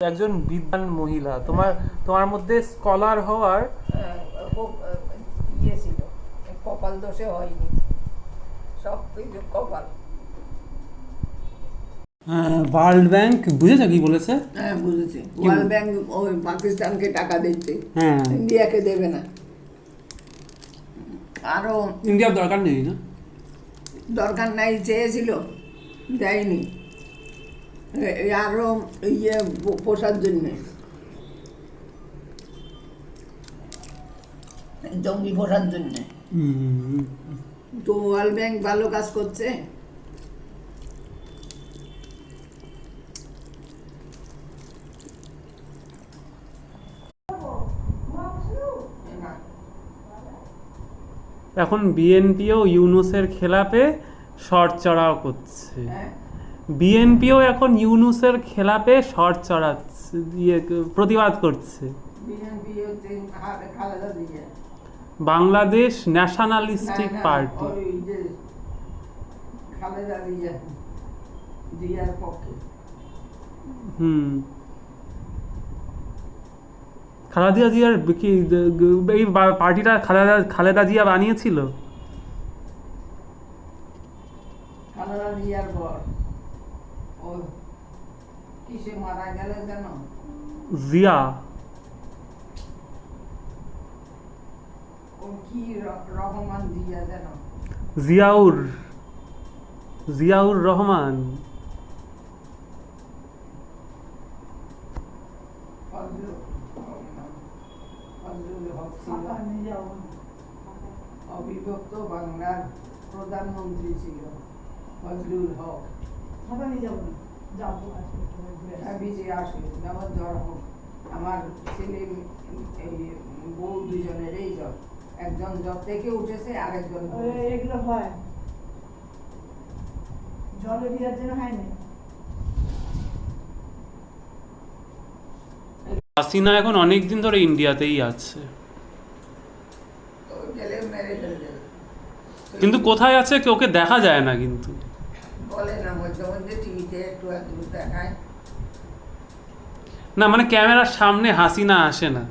একজন বিদ্বান মহিলা, তোমার তোমার মধ্যে স্কলার হওয়ার খুব ইয়ে ছিল, কপাল দোষে হয়নি, সব কিছু কপাল। ওয়ার্ল্ড ব্যাংক বুঝেছো কি বলেছে? হ্যাঁ বুঝেছি, ওয়ার্ল্ড ব্যাংক ওই পাকিস্তানকে টাকা দিচ্ছে, হ্যাঁ, ইন্ডিয়াকে দেবে না। আরও ইন্ডিয়ার দরকার নেই না, দরকার নাই, চেয়েছিল দেয়নি, আরও ইয়ে পোষার জন্যে, জঙ্গি পোষার জন্যে। তো ওয়ার্ল্ড ব্যাংক ভালো কাজ করছে। এখন বিএনপিও ইউনূসের খেলাপে শর্ট চড়াও করছে। বিএনপিও এখন ইউনূসের খেলাপে শর্ট চড়াচ্ছে, প্রতিবাদ করছে। Bangladesh nationalistic party. খালেদা জিয়ার কি এই পার্টিটা খালেদা জিয়া বানিয়েছিল? খালেদা জিয়ার পর ও কিসে মারা গেল জানো? জিয়া। ও কি রহমান জিয়া জানো? জিয়াউর রহমান। অবিভক্ত বাংলার প্রধানমন্ত্রী ছিল ফজলুল হক। আমার জ্বর হোক, আমার ছেলে বউ দুজনের এই জ্বর, একজন জ্বর থেকে উঠেছে, আরেকজন এগুলো হয় জলে দেওয়ার জন্য হয়নি। হাসিনা এখন অনেকদিন ধরে ইন্ডিয়াতেই আছে, কিন্তু কোথায় আছে ওকে দেখা যায় না। কিন্তু বলে না, মধ্যে মধ্যে টিভিতে একটু একটু দেখায় না, মানে ক্যামেরার সামনে হাসিনা আসে না।